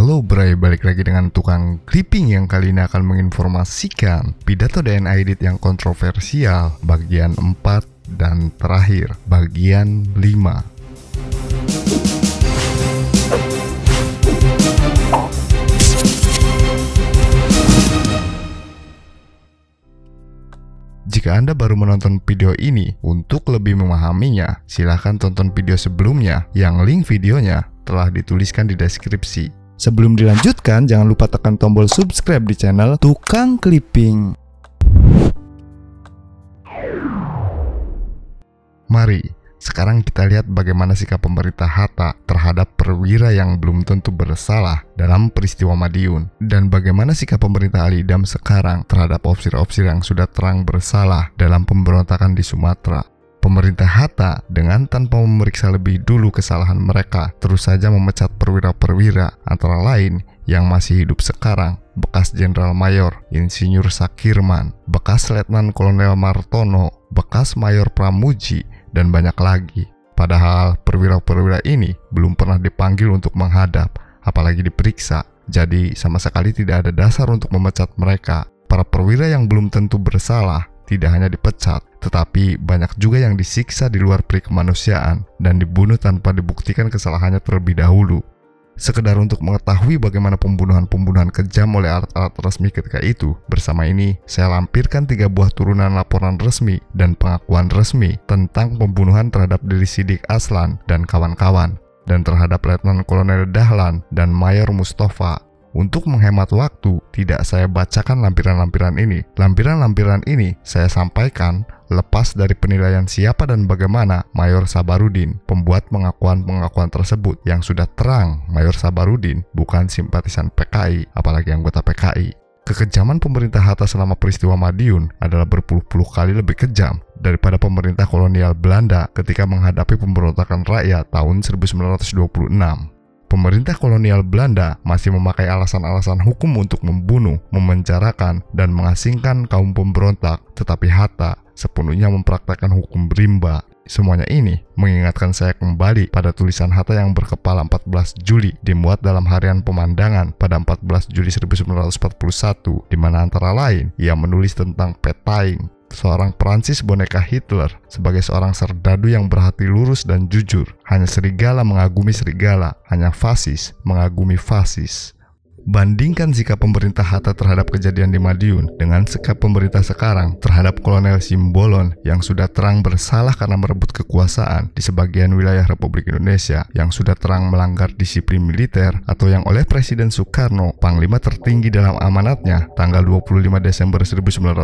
Halo Bray, balik lagi dengan tukang clipping yang kali ini akan menginformasikan pidato DNA Aidit yang kontroversial bagian 4 dan terakhir bagian 5. Jika Anda baru menonton video ini, untuk lebih memahaminya, silahkan tonton video sebelumnya yang link videonya telah dituliskan di deskripsi. Sebelum dilanjutkan, jangan lupa tekan tombol subscribe di channel Tukang Clipping. Mari, sekarang kita lihat bagaimana sikap pemerintah Hatta terhadap perwira yang belum tentu bersalah dalam peristiwa Madiun, dan bagaimana sikap pemerintah Ali Idham sekarang terhadap ofisir-ofisir yang sudah terang bersalah dalam pemberontakan di Sumatera. Pemerintah Hatta dengan tanpa memeriksa lebih dulu kesalahan mereka terus saja memecat perwira-perwira, antara lain yang masih hidup sekarang, bekas Jenderal Mayor Insinyur Sakirman, bekas Letnan Kolonel Martono, bekas Mayor Pramuji, dan banyak lagi. Padahal perwira-perwira ini belum pernah dipanggil untuk menghadap, apalagi diperiksa. Jadi sama sekali tidak ada dasar untuk memecat mereka. Para perwira yang belum tentu bersalah tidak hanya dipecat, tetapi banyak juga yang disiksa di luar peri kemanusiaan dan dibunuh tanpa dibuktikan kesalahannya terlebih dahulu. Sekedar untuk mengetahui bagaimana pembunuhan-pembunuhan kejam oleh alat-alat resmi ketika itu, bersama ini saya lampirkan 3 buah turunan laporan resmi dan pengakuan resmi tentang pembunuhan terhadap Deli Sidik Aslan dan kawan-kawan, dan terhadap Letnan Kolonel Dahlan dan Mayor Mustafa. Untuk menghemat waktu, tidak saya bacakan lampiran-lampiran ini. Lampiran-lampiran ini saya sampaikan lepas dari penilaian siapa dan bagaimana Mayor Sabarudin, pembuat pengakuan-pengakuan tersebut, yang sudah terang Mayor Sabarudin bukan simpatisan PKI, apalagi anggota PKI. Kekejaman pemerintah Hatta selama peristiwa Madiun adalah berpuluh-puluh kali lebih kejam daripada pemerintah kolonial Belanda ketika menghadapi pemberontakan rakyat tahun 1926. Pemerintah kolonial Belanda masih memakai alasan-alasan hukum untuk membunuh, memenjarakan, dan mengasingkan kaum pemberontak, tetapi Hatta sepenuhnya mempraktikkan hukum rimba. Semuanya ini mengingatkan saya kembali pada tulisan Hatta yang berkepala 14 Juli dimuat dalam harian Pemandangan pada 14 Juli 1941, di mana antara lain ia menulis tentang Pétain, seorang Prancis boneka Hitler, sebagai seorang serdadu yang berhati lurus dan jujur. Hanya serigala mengagumi serigala, hanya fasis mengagumi fasis. Bandingkan sikap pemerintah Hatta terhadap kejadian di Madiun dengan sikap pemerintah sekarang terhadap Kolonel Simbolon yang sudah terang bersalah karena merebut kekuasaan di sebagian wilayah Republik Indonesia, yang sudah terang melanggar disiplin militer, atau yang oleh Presiden Soekarno, Panglima tertinggi dalam amanatnya, tanggal 25 Desember 1956,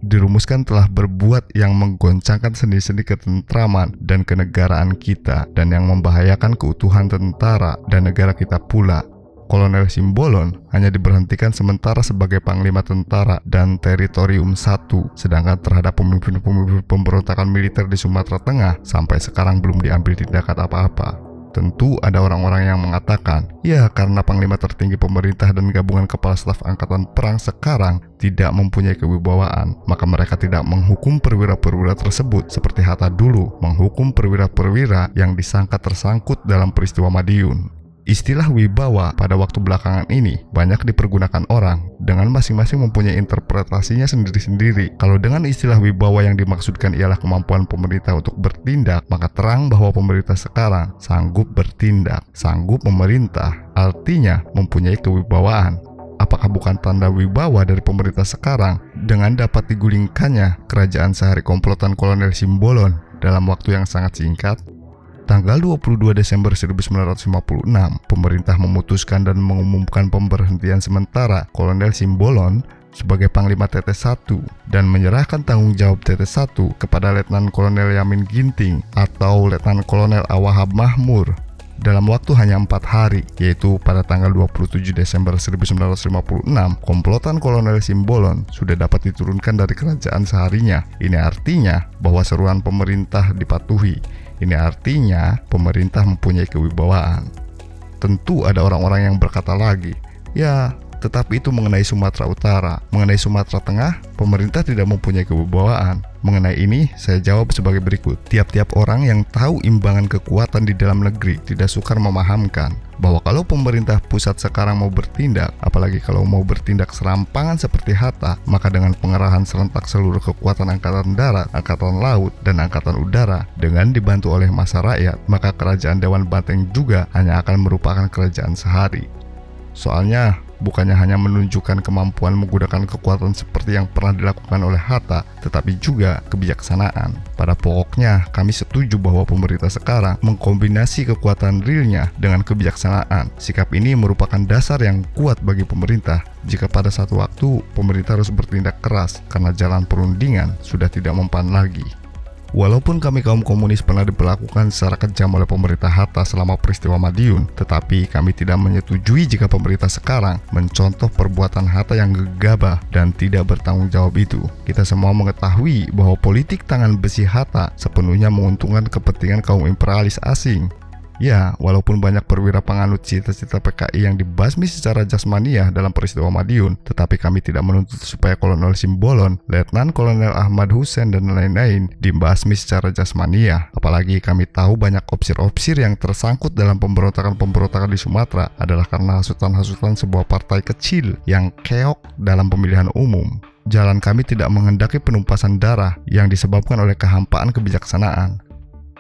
dirumuskan telah berbuat yang menggoncangkan sendi-sendi ketentraman dan kenegaraan kita, dan yang membahayakan keutuhan tentara dan negara kita pula. Kolonel Simbolon hanya diberhentikan sementara sebagai Panglima Tentara dan Teritorium 1, sedangkan terhadap pemimpin-pemimpin pemberontakan militer di Sumatera Tengah sampai sekarang belum diambil tindakan apa-apa. Tentu ada orang-orang yang mengatakan, ya karena Panglima tertinggi pemerintah dan gabungan kepala staf angkatan perang sekarang tidak mempunyai kewibawaan, maka mereka tidak menghukum perwira-perwira tersebut seperti Hatta dulu menghukum perwira-perwira yang disangka tersangkut dalam peristiwa Madiun. Istilah wibawa pada waktu belakangan ini banyak dipergunakan orang dengan masing-masing mempunyai interpretasinya sendiri-sendiri. Kalau dengan istilah wibawa yang dimaksudkan ialah kemampuan pemerintah untuk bertindak, maka terang bahwa pemerintah sekarang sanggup bertindak, sanggup memerintah, artinya mempunyai kewibawaan. Apakah bukan tanda wibawa dari pemerintah sekarang dengan dapat digulingkannya kerajaan sehari komplotan Kolonel Simbolon dalam waktu yang sangat singkat? Tanggal 22 Desember 1956, pemerintah memutuskan dan mengumumkan pemberhentian sementara Kolonel Simbolon sebagai Panglima TT1 dan menyerahkan tanggung jawab TT1 kepada Letnan Kolonel Yamin Ginting atau Letnan Kolonel Awahab Mahmur dalam waktu hanya 4 hari, yaitu pada tanggal 27 Desember 1956, komplotan Kolonel Simbolon sudah dapat diturunkan dari kerajaan seharinya. Ini artinya bahwa seruan pemerintah dipatuhi. Ini artinya pemerintah mempunyai kewibawaan. Tentu ada orang-orang yang berkata lagi, ya tetapi itu mengenai Sumatera Utara. Mengenai Sumatera Tengah, pemerintah tidak mempunyai kewibawaan. Mengenai ini, saya jawab sebagai berikut. Tiap-tiap orang yang tahu imbangan kekuatan di dalam negeri tidak sukar memahamkan bahwa kalau pemerintah pusat sekarang mau bertindak, apalagi kalau mau bertindak serampangan seperti Hatta, maka dengan pengerahan serentak seluruh kekuatan Angkatan Darat, Angkatan Laut, dan Angkatan Udara dengan dibantu oleh massa rakyat, maka kerajaan Dewan Banteng juga hanya akan merupakan kerajaan sehari. Soalnya, bukannya hanya menunjukkan kemampuan menggunakan kekuatan seperti yang pernah dilakukan oleh Hatta, tetapi juga kebijaksanaan. Pada pokoknya, kami setuju bahwa pemerintah sekarang mengkombinasi kekuatan realnya dengan kebijaksanaan. Sikap ini merupakan dasar yang kuat bagi pemerintah jika pada satu waktu pemerintah harus bertindak keras karena jalan perundingan sudah tidak mempan lagi. Walaupun kami kaum komunis pernah diperlakukan secara kejam oleh pemerintah Hatta selama peristiwa Madiun, tetapi kami tidak menyetujui jika pemerintah sekarang mencontoh perbuatan Hatta yang gegabah dan tidak bertanggung jawab itu. Kita semua mengetahui bahwa politik tangan besi Hatta sepenuhnya menguntungkan kepentingan kaum imperialis asing. Ya, walaupun banyak perwira penganut cita-cita PKI yang dibasmi secara jasmaniah dalam peristiwa Madiun, tetapi kami tidak menuntut supaya Kolonel Simbolon, Letnan Kolonel Ahmad Hussein, dan lain-lain dibasmi secara jasmaniah. Apalagi kami tahu banyak opsir-opsir yang tersangkut dalam pemberontakan-pemberontakan di Sumatera adalah karena hasutan-hasutan sebuah partai kecil yang keok dalam pemilihan umum. Jalan kami tidak menghendaki penumpasan darah yang disebabkan oleh kehampaan kebijaksanaan.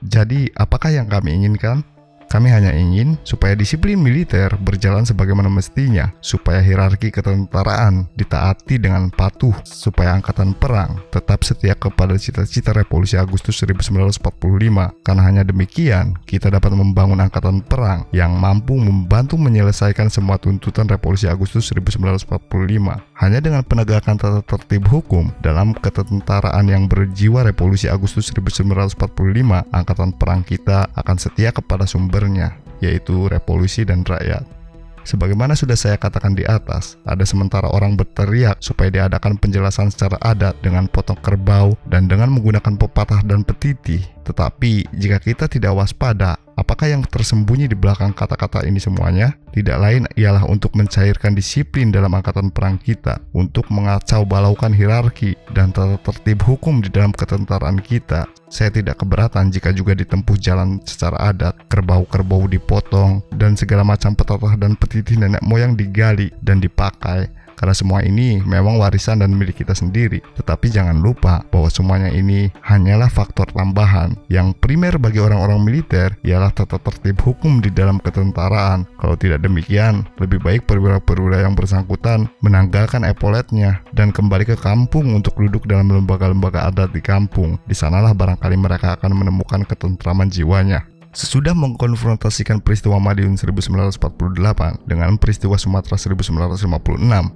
Jadi, apakah yang kami inginkan? Kami hanya ingin supaya disiplin militer berjalan sebagaimana mestinya, supaya hierarki ketentaraan ditaati dengan patuh, supaya angkatan perang tetap setia kepada cita-cita Revolusi Agustus 1945. Karena hanya demikian, kita dapat membangun angkatan perang yang mampu membantu menyelesaikan semua tuntutan Revolusi Agustus 1945. Hanya dengan penegakan tata tertib hukum dalam ketentaraan yang berjiwa Revolusi Agustus 1945, angkatan perang kita akan setia kepada sumbernya, yaitu revolusi dan rakyat. Sebagaimana sudah saya katakan di atas, ada sementara orang berteriak supaya diadakan penjelasan secara adat dengan potong kerbau dan dengan menggunakan pepatah dan petitih. Tetapi jika kita tidak waspada, apakah yang tersembunyi di belakang kata-kata ini semuanya? Tidak lain ialah untuk mencairkan disiplin dalam angkatan perang kita, untuk mengacau balaukan hierarki dan tata tertib hukum di dalam ketentaraan kita. Saya tidak keberatan jika juga ditempuh jalan secara adat, kerbau-kerbau dipotong, dan segala macam pepatah dan petitih nenek moyang digali dan dipakai. Karena semua ini memang warisan dan milik kita sendiri. Tetapi jangan lupa bahwa semuanya ini hanyalah faktor tambahan. Yang primer bagi orang-orang militer ialah tata tertib hukum di dalam ketentaraan. Kalau tidak demikian, lebih baik perwira-perwira yang bersangkutan menanggalkan epauletnya dan kembali ke kampung untuk duduk dalam lembaga-lembaga adat di kampung. Di sanalah barangkali mereka akan menemukan ketentraman jiwanya. Sesudah mengkonfrontasikan peristiwa Madiun 1948 dengan peristiwa Sumatera 1956,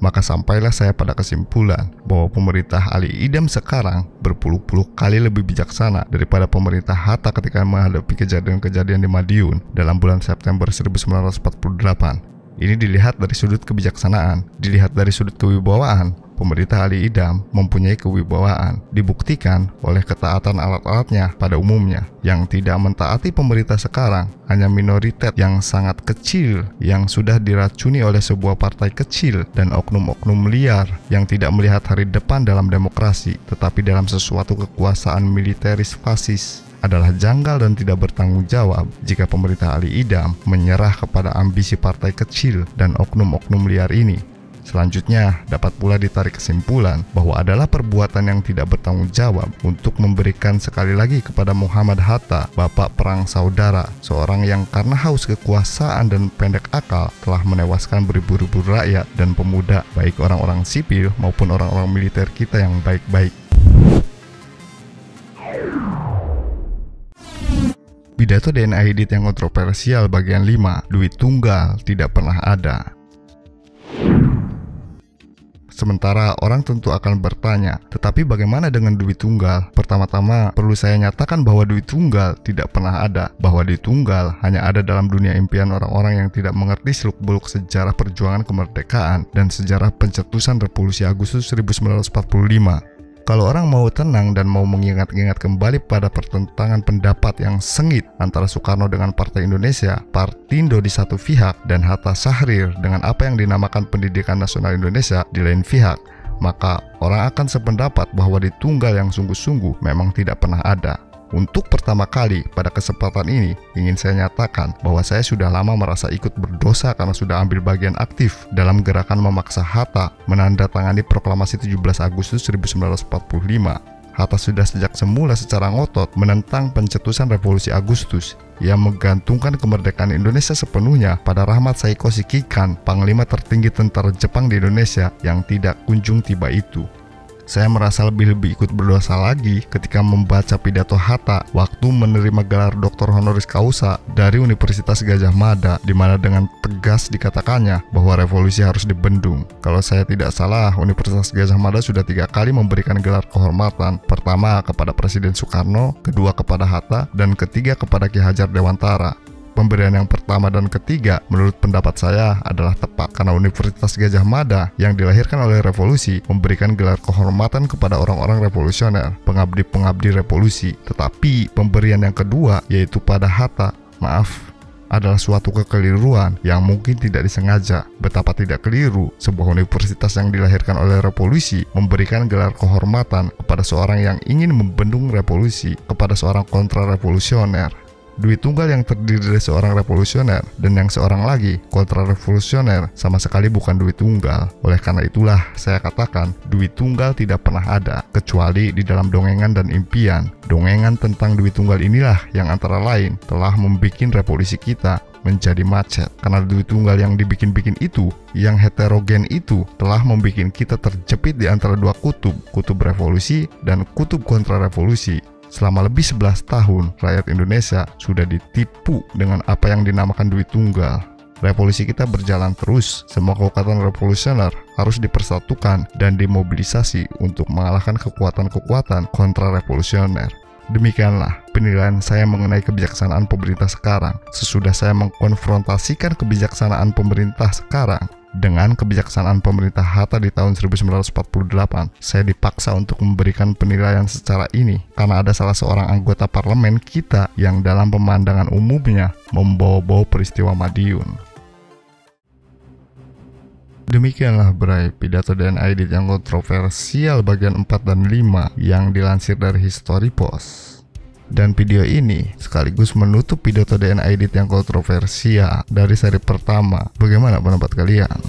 maka sampailah saya pada kesimpulan bahwa pemerintah Ali Idam sekarang berpuluh-puluh kali lebih bijaksana daripada pemerintah Hatta ketika menghadapi kejadian-kejadian di Madiun dalam bulan September 1948. Ini dilihat dari sudut kebijaksanaan, dilihat dari sudut kewibawaan. Pemerintah Ali Idam mempunyai kewibawaan, dibuktikan oleh ketaatan alat-alatnya pada umumnya. Yang tidak mentaati pemerintah sekarang hanya minoritas yang sangat kecil yang sudah diracuni oleh sebuah partai kecil dan oknum-oknum liar yang tidak melihat hari depan dalam demokrasi, tetapi dalam sesuatu kekuasaan militeris fasis. Adalah janggal dan tidak bertanggung jawab jika pemerintah Ali Idam menyerah kepada ambisi partai kecil dan oknum-oknum liar ini. Selanjutnya, dapat pula ditarik kesimpulan bahwa adalah perbuatan yang tidak bertanggung jawab untuk memberikan sekali lagi kepada Muhammad Hatta, bapak perang saudara, seorang yang karena haus kekuasaan dan pendek akal telah menewaskan beribu-ribu rakyat dan pemuda, baik orang-orang sipil maupun orang-orang militer kita yang baik-baik. Pidato DNA Aidit yang kontroversial bagian 5, duit tunggal tidak pernah ada. Sementara orang tentu akan bertanya, tetapi bagaimana dengan duit tunggal? Pertama-tama perlu saya nyatakan bahwa duit tunggal tidak pernah ada, bahwa duit tunggal hanya ada dalam dunia impian orang-orang yang tidak mengerti seluk-beluk sejarah perjuangan kemerdekaan dan sejarah pencetusan Revolusi Agustus 1945. Kalau orang mau tenang dan mau mengingat-ingat kembali pada pertentangan pendapat yang sengit antara Soekarno dengan Partai Indonesia, Partindo di satu pihak, dan Hatta Syahrir dengan apa yang dinamakan Pendidikan Nasional Indonesia di lain pihak, maka orang akan sependapat bahwa Dwi Tunggal yang sungguh-sungguh memang tidak pernah ada. Untuk pertama kali pada kesempatan ini, ingin saya nyatakan bahwa saya sudah lama merasa ikut berdosa karena sudah ambil bagian aktif dalam gerakan memaksa Hatta menandatangani proklamasi 17 Agustus 1945. Hatta sudah sejak semula secara ngotot menentang pencetusan revolusi Agustus. Ia menggantungkan kemerdekaan Indonesia sepenuhnya pada Rahmat Saiko Shikikan, panglima tertinggi tentara Jepang di Indonesia yang tidak kunjung tiba itu. Saya merasa lebih ikut berdosa lagi ketika membaca pidato Hatta waktu menerima gelar Dr. Honoris Causa dari Universitas Gadjah Mada, di mana dengan tegas dikatakannya bahwa revolusi harus dibendung. Kalau saya tidak salah, Universitas Gadjah Mada sudah 3 kali memberikan gelar kehormatan. Pertama kepada Presiden Soekarno, kedua kepada Hatta, dan ketiga kepada Ki Hajar Dewantara. Pemberian yang pertama dan ketiga menurut pendapat saya adalah tepat karena Universitas Gadjah Mada yang dilahirkan oleh revolusi memberikan gelar kehormatan kepada orang-orang revolusioner, pengabdi-pengabdi revolusi. Tetapi pemberian yang kedua, yaitu pada Hatta, adalah suatu kekeliruan yang mungkin tidak disengaja. Betapa tidak keliru sebuah universitas yang dilahirkan oleh revolusi memberikan gelar kehormatan kepada seorang yang ingin membendung revolusi, kepada seorang kontra-revolusioner. Dwi Tunggal yang terdiri dari seorang revolusioner dan yang seorang lagi kontra-revolusioner sama sekali bukan Dwi Tunggal. Oleh karena itulah saya katakan Dwi Tunggal tidak pernah ada kecuali di dalam dongengan dan impian. Dongengan tentang Dwi Tunggal inilah yang antara lain telah membuat revolusi kita menjadi macet. Karena Dwi Tunggal yang dibikin-bikin itu, yang heterogen itu, telah membuat kita terjepit di antara dua kutub revolusi dan kutub kontra-revolusi. Selama lebih 11 tahun, rakyat Indonesia sudah ditipu dengan apa yang dinamakan Dwi Tunggal. Revolusi kita berjalan terus, semua kekuatan revolusioner harus dipersatukan dan dimobilisasi untuk mengalahkan kekuatan-kekuatan kontra-revolusioner. Demikianlah penilaian saya mengenai kebijaksanaan pemerintah sekarang. Sesudah saya mengkonfrontasikan kebijaksanaan pemerintah sekarang dengan kebijaksanaan pemerintah Hatta di tahun 1948, saya dipaksa untuk memberikan penilaian secara ini karena ada salah seorang anggota parlemen kita yang dalam pemandangan umumnya membawa-bawa peristiwa Madiun. Demikianlah Bray, pidato DNA Edit yang kontroversial bagian 4 dan 5 yang dilansir dari History Post. Dan video ini sekaligus menutup pidato DNA Edit yang kontroversial dari seri pertama. Bagaimana pendapat kalian?